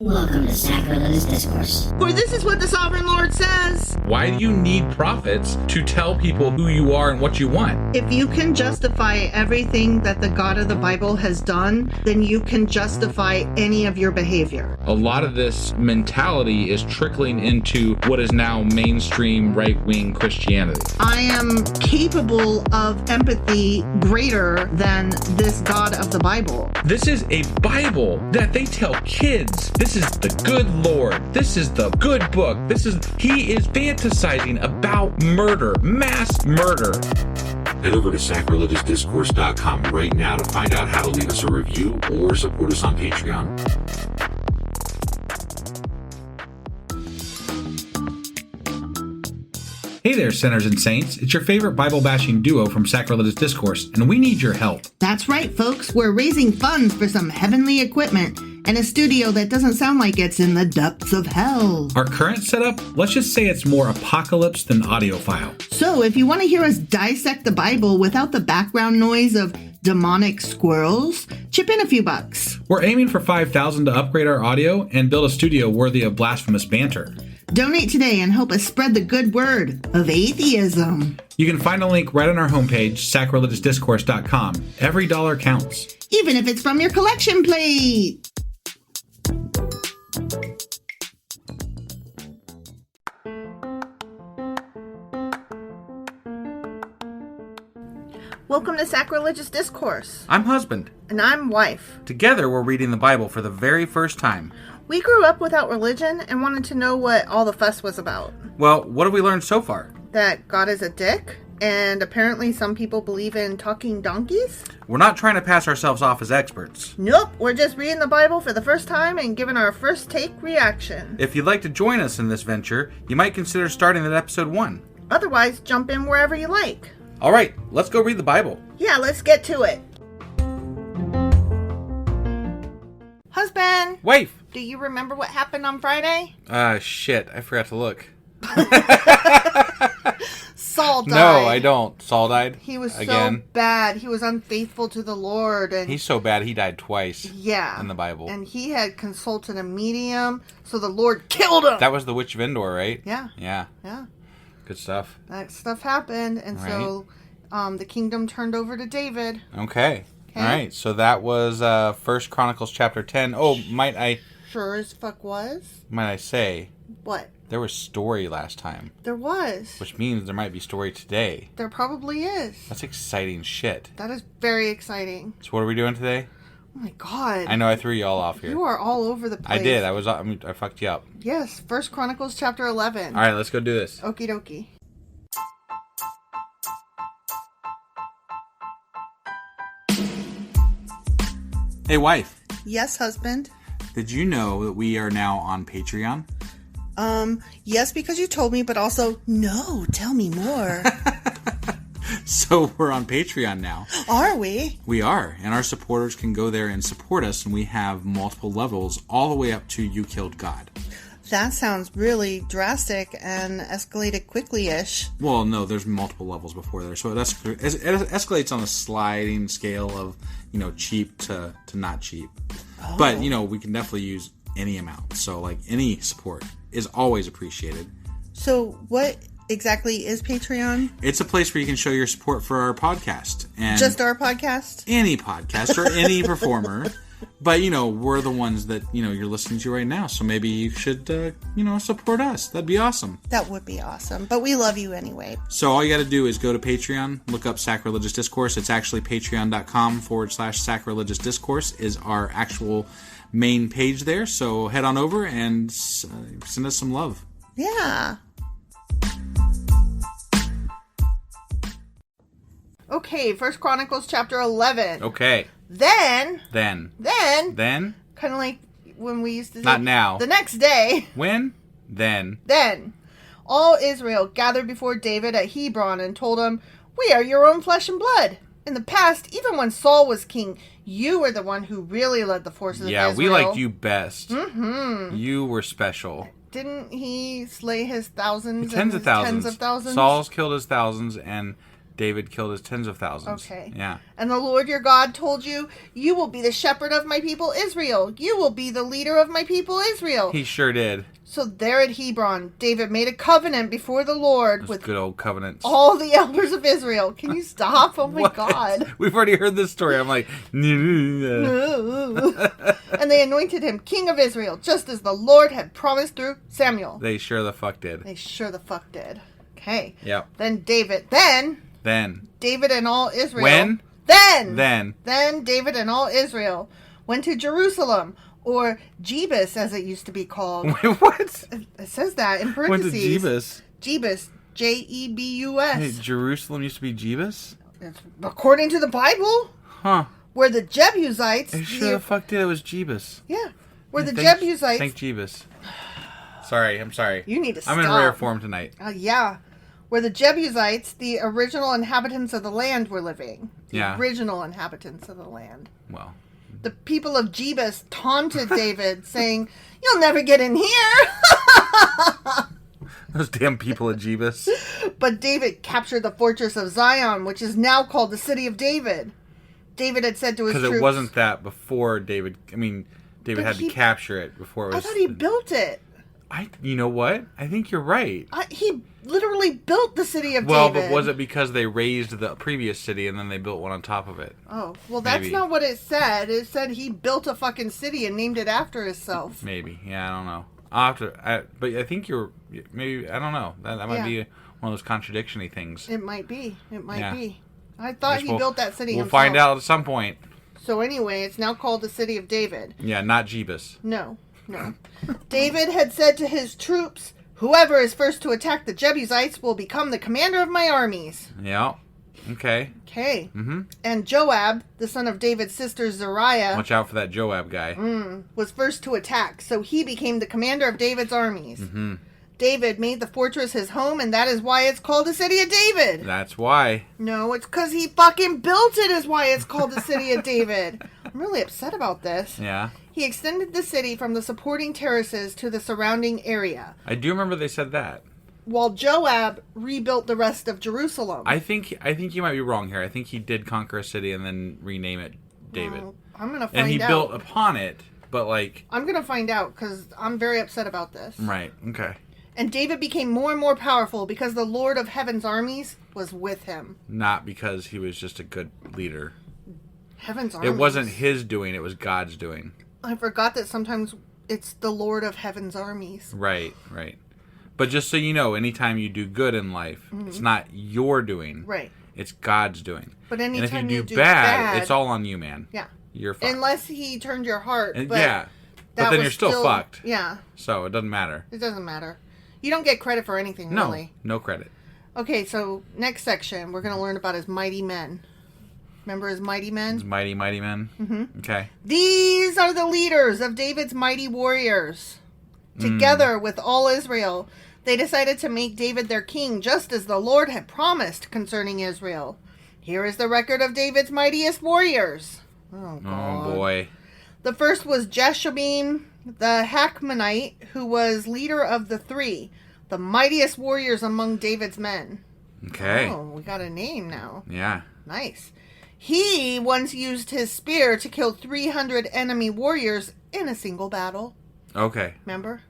Welcome to Sacrilegious Discourse. For this is what the Sovereign Lord says. Why do you need prophets to tell people who you are and what you want? If you can justify everything that the God of the Bible has done, then you can justify any of your behavior. A lot of this mentality is trickling into what is now mainstream right-wing Christianity. I am capable of empathy greater than this God of the Bible. This is a Bible that they tell kids. This is the good Lord. This is the good book. He is fantasizing about murder, mass murder. Head over to sacrilegiousdiscourse.com right now to find out how to leave us a review or support us on Patreon. Hey there, sinners and saints. It's your favorite Bible-bashing duo from Sacrilegious Discourse, and we need your help. That's right, folks. We're raising funds for some heavenly equipment and a studio that doesn't sound like it's in the depths of hell. Our current setup, let's just say it's more apocalypse than audiophile. So if you want to hear us dissect the Bible without the background noise of demonic squirrels, chip in a few bucks. We're aiming for $5,000 to upgrade our audio and build a studio worthy of blasphemous banter. Donate today and help us spread the good word of atheism. You can find a link right on our homepage, sacrilegiousdiscourse.com. Every dollar counts. Even if it's from your collection plate. Welcome to Sacrilegious Discourse. I'm husband. And I'm wife. Together, we're reading the Bible for the very first time. We grew up without religion and wanted to know what all the fuss was about. Well, what have we learned so far? That God is a dick, and apparently some people believe in talking donkeys. We're not trying to pass ourselves off as experts. Nope, we're just reading the Bible for the first time and giving our first take reaction. If you'd like to join us in this venture, you might consider starting at episode 1. Otherwise, jump in wherever you like. All right, let's go read the Bible. Yeah, let's get to it. Husband! Wife! Do you remember what happened on Friday? Shit, I forgot to look. Saul died. No, I don't. Saul died? He was again. So bad. He was unfaithful to the Lord. And he's so bad he died twice. Yeah. In the Bible. And he had consulted a medium, so the Lord killed him. That was the Witch of Endor, right? Yeah. Yeah. Yeah. Good stuff. That stuff happened, and so the kingdom turned over to David. Okay. All right, so that was 1 Chronicles chapter 10. Oh, might I... Sure as fuck was. Might I say... What? There was story last time. There was. Which means there might be story today. There probably is. That's exciting shit. That is very exciting. So what are we doing today? Oh my god. I know I threw you all off here. You are all over the place. I did. I fucked you up. Yes, 1 Chronicles chapter 11. All right, let's go do this. Okie dokie. Hey, wife. Yes, husband. Did you know that we are now on Patreon? Yes, because you told me, but also, no, tell me more. So we're on Patreon now. Are we? We are, and our supporters can go there and support us, and we have multiple levels all the way up to You Killed God. That sounds really drastic and escalated quickly-ish. Well, no, there's multiple levels before there, so it escalates on a sliding scale of, cheap to not cheap. Oh. But, we can definitely use any amount, so, any support is always appreciated. So, what exactly is Patreon? It's a place where you can show your support for our podcast. And just our podcast? Any podcast or any performer. But, we're the ones that, you're listening to right now. So maybe you should, support us. That'd be awesome. That would be awesome. But we love you anyway. So all you got to do is go to Patreon, look up Sacrilegious Discourse. It's actually patreon.com/Sacrilegious Discourse is our actual main page there. So head on over and send us some love. Yeah. Okay, 1 Chronicles chapter 11. Okay. Then, kind of like when we used to say, not now. The next day. When? Then, all Israel gathered before David at Hebron and told him, "We are your own flesh and blood. In the past, even when Saul was king, you were the one who really led the forces of Israel. Yeah, we liked you best. Mm-hmm. You were special. Didn't he slay his thousands? Tens of thousands. Tens of thousands? Saul's killed his thousands, and David killed his tens of thousands. Okay. Yeah. And the Lord your God told you, you will be the shepherd of my people Israel. You will be the leader of my people Israel. He sure did. So there at Hebron, David made a covenant before the Lord with good old covenants. all the elders of Israel. Can you stop? Oh my God. We've already heard this story. I'm like, And they anointed him king of Israel, just as the Lord had promised through Samuel. they sure the fuck did. They sure the fuck did. Okay. Yep. Then David and all Israel. When? Then David and all Israel went to Jerusalem, or Jebus as it used to be called. Wait, what? It says that in Went parentheses. to Jebus. Jebus. Jebus. Hey, Jerusalem used to be Jebus? It's according to the Bible, Huh. where the Jebusites. I sure the fuck did. It was Jebus. Yeah. Where the Thank Jebusites. Jebus. Sorry, I'm sorry. You need to stop. I'm in rare form tonight. Yeah. Where the Jebusites, the original inhabitants of the land, were living. The original inhabitants of the land. Well. The people of Jebus taunted David, saying, "You'll never get in here." Those damn people of Jebus. But David captured the fortress of Zion, which is now called the city of David. David had said to his troops... Because it wasn't that before David... I mean, David had to capture it before it was... I thought he built it. You know what? I think you're right. He literally built the city of David. Well, but was it because they raised the previous city and then they built one on top of it? Oh, well, that's not what it said. It said he built a fucking city and named it after himself. Maybe. Yeah, I don't know. I'll have to... but I think you're... Maybe... I don't know. That might be one of those contradiction-y things. It might be. It might be. I thought he built that city himself. We'll find out at some point. So anyway, it's now called the city of David. Yeah, not Jebus. No. David had said to his troops, "Whoever is first to attack the Jebusites will become the commander of my armies." Yeah. Okay. Mm-hmm. And Joab, the son of David's sister Zeruiah... Watch out for that Joab guy. ...was first to attack, so he became the commander of David's armies. Mm-hmm. David made the fortress his home, and that is why it's called the City of David. That's why. No, it's because he fucking built it is why it's called the City of David. I'm really upset about this. Yeah. He extended the city from the supporting terraces to the surrounding area. I do remember they said that. While Joab rebuilt the rest of Jerusalem. I think you might be wrong here. I think he did conquer a city and then rename it David. Well, I'm going to find out. And he built upon it, but like... I'm going to find out because I'm very upset about this. Right, okay. And David became more and more powerful because the Lord of Heaven's armies was with him. Not because he was just a good leader. Heaven's armies. It wasn't his doing, it was God's doing. I forgot that sometimes it's the Lord of Heaven's armies. Right. But just so you know, anytime you do good in life, it's not your doing. Right. It's God's doing. But anytime and if you do bad, it's all on you, man. Yeah. You're fucked. Unless he turned your heart. But then you're still fucked. Yeah. So it doesn't matter. It doesn't matter. You don't get credit for anything, really. No credit. Okay, so next section, we're going to learn about his mighty men. Remember his mighty men? His mighty men? Mm-hmm. Okay. These are the leaders of David's mighty warriors. Together with all Israel, they decided to make David their king, just as the Lord had promised concerning Israel. Here is the record of David's mightiest warriors. Oh, God. Oh, boy. The first was Jeshobeam, the Hachmonite, who was leader of the three, the mightiest warriors among David's men. Okay. Oh, we got a name now. Yeah. Nice. He once used his spear to kill 300 enemy warriors in a single battle. Okay. Remember?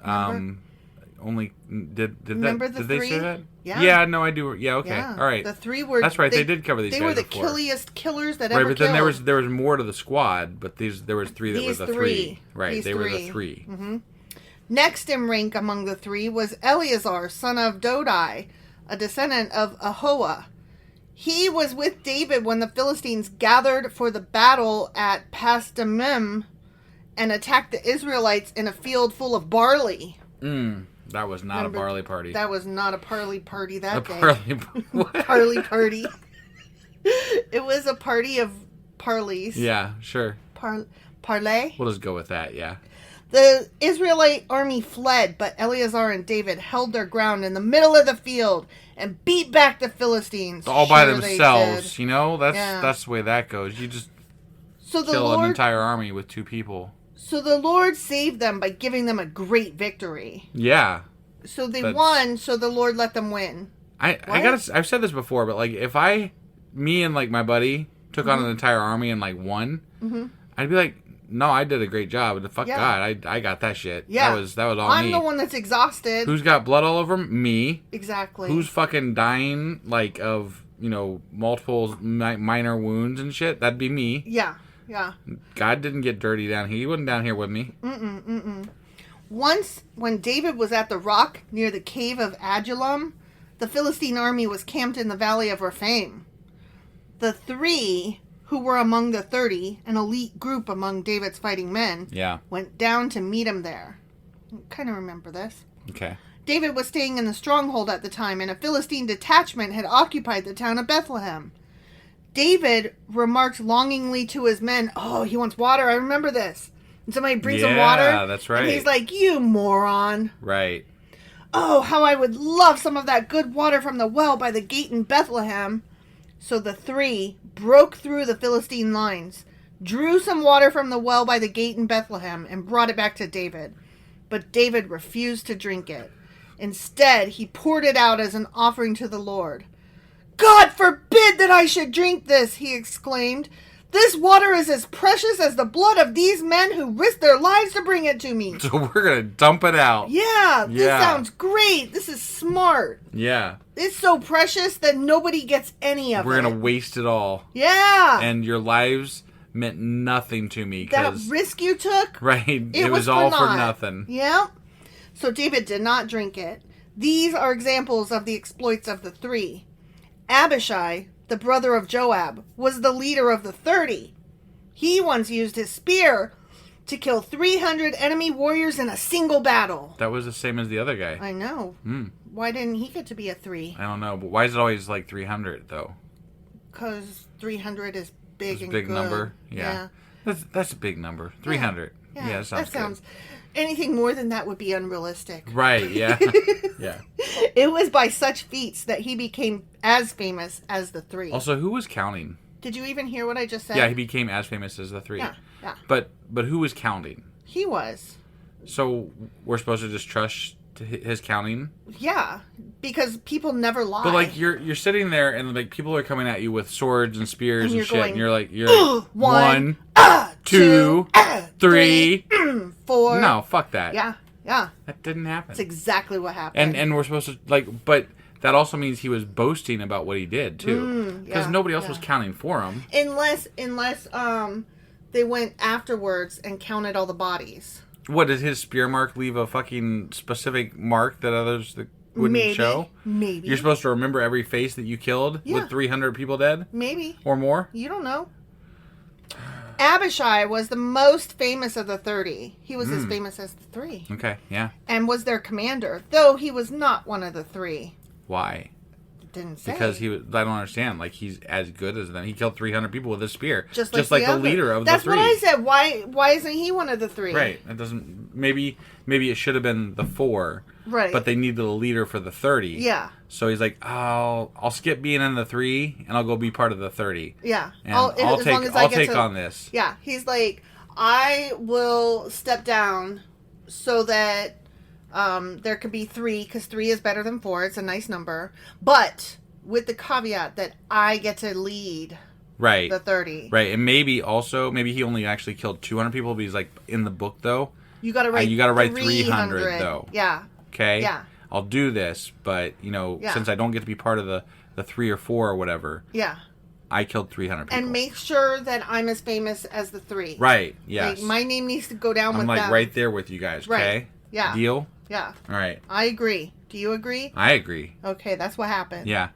Only did Remember that? The did three? they say that? Yeah. Yeah. No, I do. Yeah. Okay. Yeah. All right. The three were. That's right. They did cover these. They guys were the before. killiest killers that right, ever but killed. then there was more to the squad, but there was three that were the three. Right. These they three. were the three. Mm-hmm. Next in rank among the three was Eleazar, son of Dodai, a descendant of Ahoah. He was with David when the Philistines gathered for the battle at Pasdammim and attacked the Israelites in a field full of barley. That was not a barley party. That was not a parley party that day. Parley party. It was a party of parleys. Yeah, sure. Parlay? We'll just go with that, yeah. The Israelite army fled, but Eleazar and David held their ground in the middle of the field and beat back the Philistines. All by themselves, you know? That's the way that goes. You just kill an entire army with two people. So the Lord saved them by giving them a great victory. Yeah. So they won, so the Lord let them win. I've said this before, but like if me and like my buddy took on an entire army and like won, I'd be like, no, I did a great job. Fuck God, I got that shit. Yeah. That was all I'm me. the one that's exhausted. Who's got blood all over him? Me. Exactly. Who's fucking dying like of multiple minor wounds and shit? That'd be me. Yeah. Yeah. God didn't get dirty down here. He wasn't down here with me. Once, when David was at the rock near the cave of Adullam, the Philistine army was camped in the valley of Rephaim. The 3 who were among the 30, an elite group among David's fighting men, went down to meet him there. I kind of remember this. Okay. David was staying in the stronghold at the time, and a Philistine detachment had occupied the town of Bethlehem. David remarked longingly to his men, "Oh, he wants water. I remember this." And somebody brings him water. Yeah, that's right. And he's like, "You moron." Right. "Oh, how I would love some of that good water from the well by the gate in Bethlehem." So the 3 broke through the Philistine lines, drew some water from the well by the gate in Bethlehem, and brought it back to David. But David refused to drink it. Instead, he poured it out as an offering to the Lord. "God forbid that I should drink this," he exclaimed. "This water is as precious as the blood of these men who risked their lives to bring it to me." So we're going to dump it out. Yeah, this sounds great. This is smart. Yeah. It's so precious that nobody gets any of it. We're going to waste it all. Yeah. And your lives meant nothing to me. That risk you took? Right. It was all for nothing. Yeah. So David did not drink it. These are examples of the exploits of the 3. Abishai, the brother of Joab, was the leader of the 30. He once used his spear to kill 300 enemy warriors in a single battle. That was the same as the other guy. I know. Why didn't he get to be a 3? I don't know, but why is it always like 300 though? Because 300 is big and big good. Number. Yeah. That's a big number. 300. Yeah, that sounds good. Anything more than that would be unrealistic. Right, yeah. Yeah. It was by such feats that he became as famous as the 3. Also, who was counting? Did you even hear what I just said? Yeah, he became as famous as the 3. Yeah. But who was counting? He was. So we're supposed to just trust his counting? Yeah, because people never lie. But like you're sitting there and like people are coming at you with swords and spears and shit, going, and you're like 1, 2, 3, 4. No, fuck that. Yeah. That didn't happen. That's exactly what happened. And we're supposed to but that also means he was boasting about what he did too, because nobody else was counting for him. Unless they went afterwards and counted all the bodies. What, did his spear mark leave a fucking specific mark that others wouldn't show? Maybe. You're supposed to remember every face that you killed with 300 people dead? Maybe. Or more? You don't know. Abishai was the most famous of the 30. He was as famous as the 3. Okay, yeah. And was their commander, though he was not one of the 3. Why? Didn't say. Because I don't understand. Like, he's as good as them. He killed 300 people with his spear. Just like the leader of That's the 3. That's what I said. Why isn't he one of the 3? Right. It doesn't... Maybe it should have been the 4. Right. But they needed a leader for the 30. Yeah. So he's like, I'll skip being in the 3, and I'll go be part of the 30. Yeah. And I'll take on this. Yeah. He's like, I will step down so that there could be 3, because 3 is better than 4. It's a nice number. But with the caveat that I get to lead the 30. Right. And maybe he only actually killed 200 people, but he's like, in the book, though, you got to write 300, though. Yeah. Okay? Yeah. I'll do this, but, since I don't get to be part of the 3 or 4 or whatever. Yeah. I killed 300 people. And make sure that I'm as famous as the 3. Right, yes. Like, my name needs to go down with them. I'm like right there with you guys, okay? Right. Yeah. Deal? Yeah. All right. I agree. Do you agree? I agree. Okay, that's what happened. Yeah.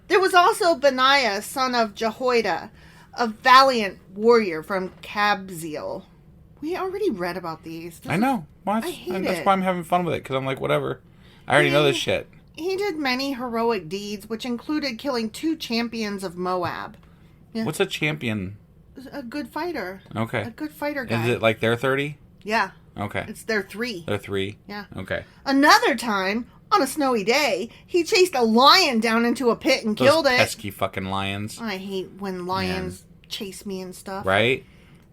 There was also Benaiah, son of Jehoiada, a valiant warrior from Kabzeel. We already read about these. I know. I hate that's why I'm having fun with it, because I'm like, whatever. I already know this shit. He did many heroic deeds, which included killing 2 champions of Moab. Yeah. What's a champion? A good fighter. Okay. A good fighter guy. Is it like their 30? Yeah. Okay. It's their 3. They're 3? Yeah. Okay. Another time, on a snowy day, he chased a lion down into a pit and killed it. Pesky fucking lions. I hate when lions chase me and stuff. Right?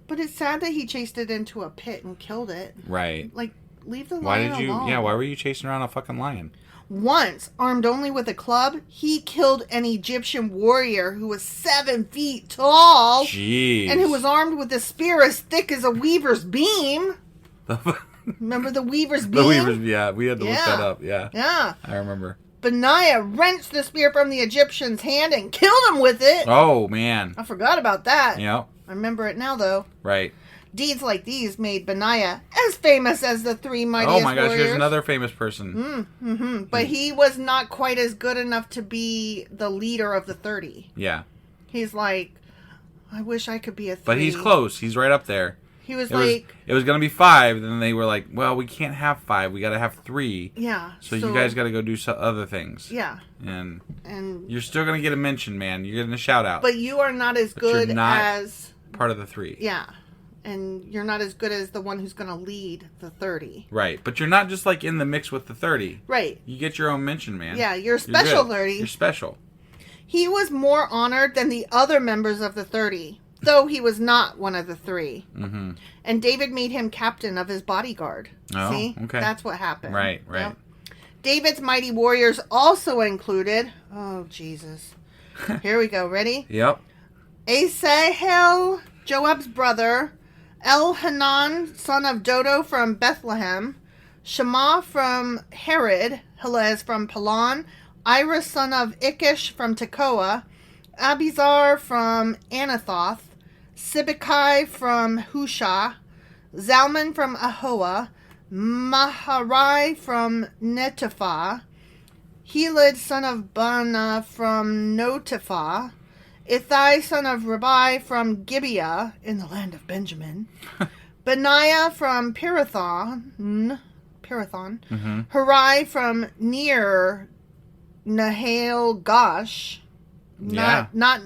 But it's sad that he chased it into a pit and killed it. Right. Like, leave the Why lion did you? alone. Yeah, why were you chasing around a fucking lion? Once, armed only with a club, he killed an Egyptian warrior who was 7 feet tall. Jeez. And who was armed with a spear as thick as a weaver's beam. Remember the weaver's beam? The weavers, yeah, we had to look that up. Yeah. Yeah. I remember. Benaiah wrenched the spear from the Egyptian's hand and killed him with it. Oh, man. I forgot about that. Yep. I remember it now, though. Right. Deeds like these made Benaiah as famous as the 3 mightiest Oh my gosh, warriors. here's another famous person. But he was not quite as good enough to be the leader of the 30. Yeah. He's like, I wish I could be a 3. But he's close. He's right up there. He was It was going to be 5, then they were like, well, we can't have 5. We got to have 3. Yeah. So you guys got to go do some other things. Yeah. And And you're still going to get a mention, man. You're getting a shout out. but you are not as But you're good not as part of the 3. yeah. And you're not as good as the one who's going to lead the 30. Right. But you're not just like in the mix with the 30. Right. You get your own mention, man. Yeah, you're special good. 30. You're special. He was more honored than the other members of the 30, though he was not one of the 3. Mm-hmm. And David made him captain of his bodyguard. Oh, See? okay. That's what happened. Right. Yep. David's mighty warriors also included, oh, Jesus. Here we go. Ready? Yep. Asahel, Joab's brother, Elhanan, son of Dodo from Bethlehem, Shema from Herod, Helez from Pelon, Ira, son of Ikish from Tekoa, Abizar from Anathoth, Sibbecai from Husha, Zalman from Ahoa, Maharai from Netopha, Helid, son of Bana from Notiphah, Ithai, son of Rabbi from Gibeah in the land of Benjamin, Benaiah from Pirathon, Hurai from near Nahal Gosh, not Near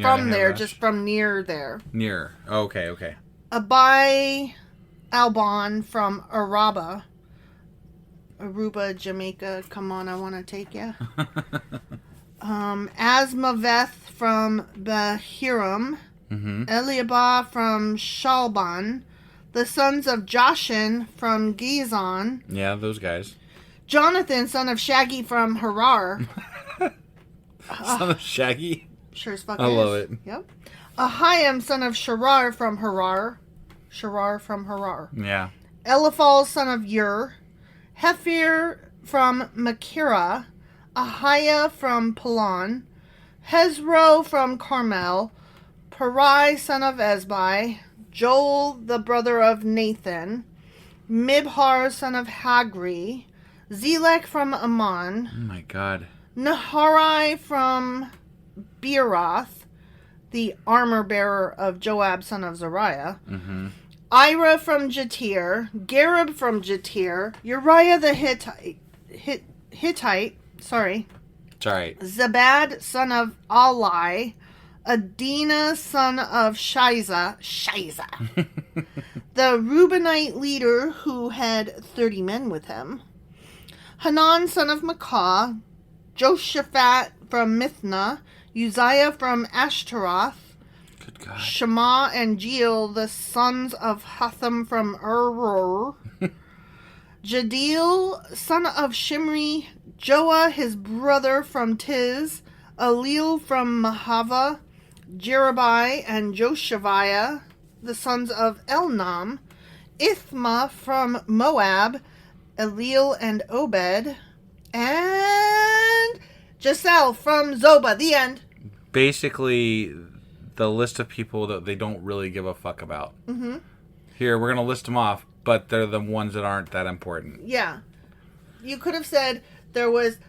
from Nahal there, Gosh. just from near there. Near. Okay. Abai Albon from Aruba, Jamaica. Come on, I want to take you. Asmaveth from Bahiram, Eliabah from Shalban, the sons of Joshin from Gizon, Yeah, those guys. Jonathan, son of Shaggy from Harar. Son of Shaggy. Sure as fuck I is. love it. Yep. Ahiam, son of Sharar from Harar. Yeah. Eliphaz, son of Ur. Hephir from Makirah. Ahiah from Pelon. Hezro from Carmel. Parai, son of Ezbai. Joel, the brother of Nathan. Mibhar, son of Hagri. Zelek from Ammon. Oh my God. Naharai from Beeroth, the armor bearer of Joab, son of Zariah. Ira from Jatir. Gareb from Jatir. Uriah the Hittite. Sorry. It's alright. Zabad, son of Ali. Adina, son of Shiza. The Reubenite leader who had 30 men with him. Hanan, son of Makah. Joshaphat from Mithna. Uzziah from Ashtaroth. Good God. Shema and Jeel, the sons of Hatham from Ur. Jadeel, son of Shimri. Joah, his brother from Tiz. Alil from Mahava. Jerubai and Joshaviah, the sons of Elnam. Ithma from Moab. Elil and Obed. And Giselle from Zoba. The end. Basically, the list of people that they don't really give a fuck about. Here, we're going to list them off, but they're the ones that aren't that important. Yeah. You could have said there was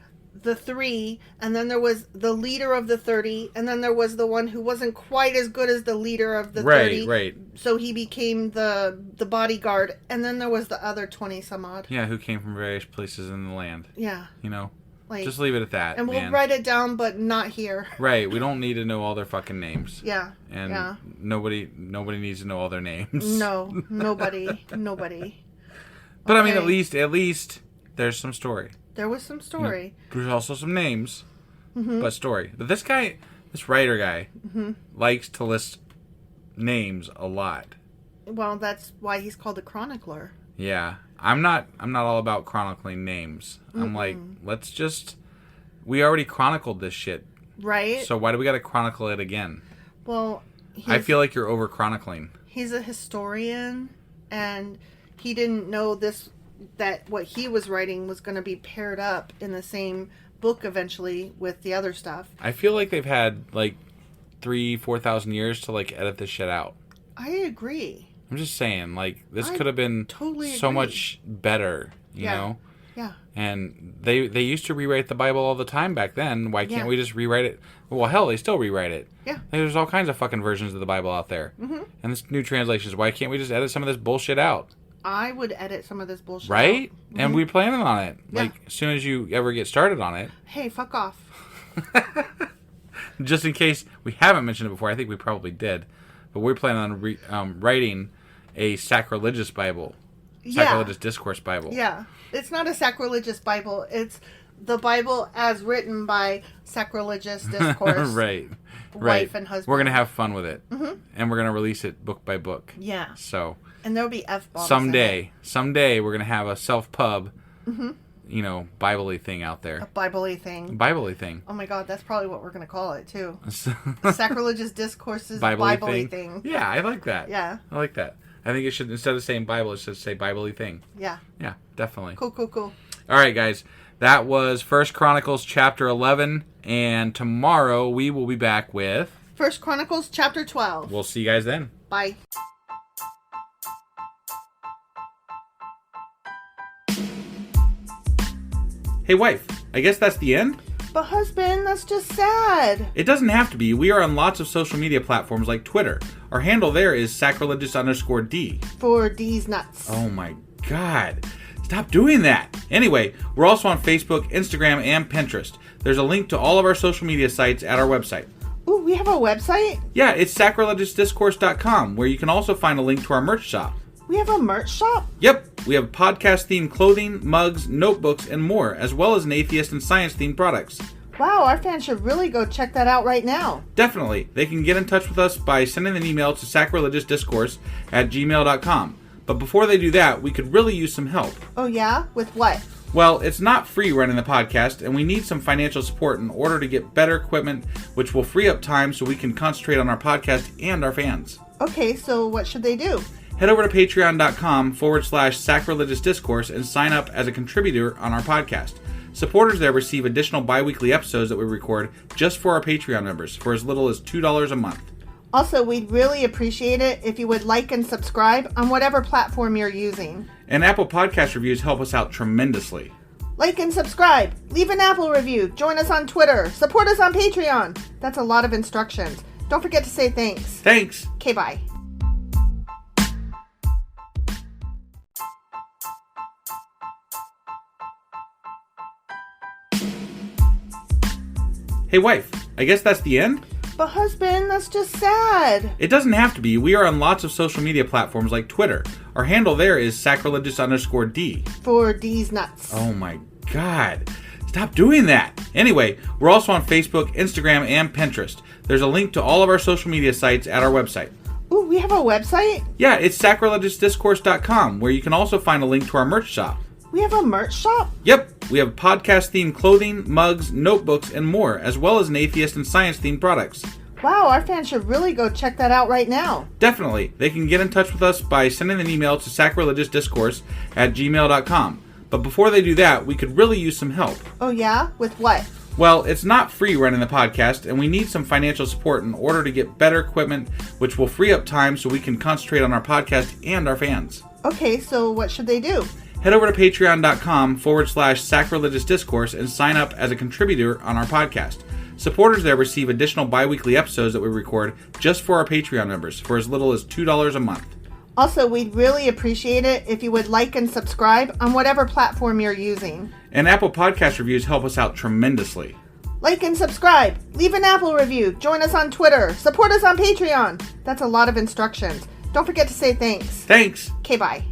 the 3, and then there was the leader of the 30, and then there was the one who wasn't quite as good as the leader of the 30. Right. So he became the bodyguard, and then there was the other 20 some odd. Yeah, who came from various places in the land. Yeah. You know? Like, Just leave it at that, and we'll man. write it down, but not here. Right, we don't need to know all their fucking names. Yeah. And yeah. nobody needs to know all their names. No. Nobody. But I mean, Okay. at least there's some story. There was some story. There's also some names, but story. But this writer guy, likes to list names a lot. Well, that's why he's called a chronicler. Yeah. I'm not all about chronicling names. I'm like, we already chronicled this shit. Right? So why do we got to chronicle it again? Well, I feel like you're over chronicling. He's a historian, and he didn't know that what he was writing was going to be paired up in the same book eventually with the other stuff. I feel like they've had like 3,000-4,000 years to like edit this shit out. I agree. I'm just saying, like, this could have been totally so agree. much better, you know? Yeah. And they used to rewrite the Bible all the time back then. Why can't Yeah. we just rewrite it? Well, hell, they still rewrite it. Yeah. There's all kinds of fucking versions of the Bible out there. Mm-hmm. And this new translations. Why can't we just edit some of this bullshit out? I would edit some of this bullshit right? out. Mm-hmm. And we're planning on it. Yeah. Like, as soon as you ever get started on it. Hey, fuck off. Just in case we haven't mentioned it before, I think we probably did. But we're planning on writing a sacrilegious Bible. Sacrilegious Discourse Bible. Yeah. It's not a sacrilegious Bible. It's the Bible as written by Sacrilegious Discourse. Right. Wife and husband. We're going to have fun with it. Mm-hmm. And we're going to release it book by book. Yeah. So. And there'll be F-bombs. Someday we're going to have a self-pub, Bible-y thing out there. A Bible-y thing. Bible-y thing. Oh my God, that's probably what we're going to call it too. Sacrilegious Discourses Bible-y thing. Yeah, I like that. Yeah. I like that. I think it should, instead of saying Bible, it should say Bible-y thing. Yeah. Yeah, definitely. Cool. All right, guys. That was 1 Chronicles chapter 11, and tomorrow we will be back with 1 Chronicles chapter 12. We'll see you guys then. Bye. Hey, wife, I guess that's the end? But husband, that's just sad. It doesn't have to be. We are on lots of social media platforms like Twitter. Our handle there is sacrilegious_D. For D's nuts. Oh my God. Stop doing that. Anyway, we're also on Facebook, Instagram, and Pinterest. There's a link to all of our social media sites at our website. Ooh, we have a website? Yeah, it's sacrilegiousdiscourse.com, where you can also find a link to our merch shop. We have a merch shop? Yep, we have podcast-themed clothing, mugs, notebooks, and more, as well as an atheist and science-themed products. Wow, our fans should really go check that out right now. Definitely. They can get in touch with us by sending an email to sacrilegiousdiscourse@gmail.com. But before they do that, we could really use some help. Oh yeah? With what? Well, it's not free running the podcast, and we need some financial support in order to get better equipment, which will free up time so we can concentrate on our podcast and our fans. Okay, so what should they do? Head over to patreon.com/sacrilegious discourse and sign up as a contributor on our podcast. Supporters there receive additional bi-weekly episodes that we record just for our Patreon members for as little as $2 a month. Also, we'd really appreciate it if you would like and subscribe on whatever platform you're using. And Apple Podcast reviews help us out tremendously. Like and subscribe. Leave an Apple review. Join us on Twitter. Support us on Patreon. That's a lot of instructions. Don't forget to say thanks. Thanks. Okay, bye. Hey, wife, I guess that's the end? But husband, that's just sad. It doesn't have to be. We are on lots of social media platforms like Twitter. Our handle there is sacrilegious_D. For D's nuts. Oh my God. Stop doing that. Anyway, we're also on Facebook, Instagram, and Pinterest. There's a link to all of our social media sites at our website. Ooh, we have a website? Yeah, it's sacrilegiousdiscourse.com, where you can also find a link to our merch shop. We have a merch shop? Yep, we have podcast-themed clothing, mugs, notebooks, and more, as well as an atheist and science-themed products. Wow, our fans should really go check that out right now. Definitely. They can get in touch with us by sending an email to sacrilegiousdiscourse@gmail.com. But before they do that, we could really use some help. Oh yeah? With what? Well, it's not free running the podcast, and we need some financial support in order to get better equipment, which will free up time so we can concentrate on our podcast and our fans. Okay, so what should they do? Head over to patreon.com/sacrilegious discourse and sign up as a contributor on our podcast. Supporters there receive additional bi-weekly episodes that we record just for our Patreon members for as little as $2 a month. Also, we'd really appreciate it if you would like and subscribe on whatever platform you're using. And Apple Podcast reviews help us out tremendously. Like and subscribe. Leave an Apple review. Join us on Twitter. Support us on Patreon. That's a lot of instructions. Don't forget to say thanks. Thanks. Okay, bye.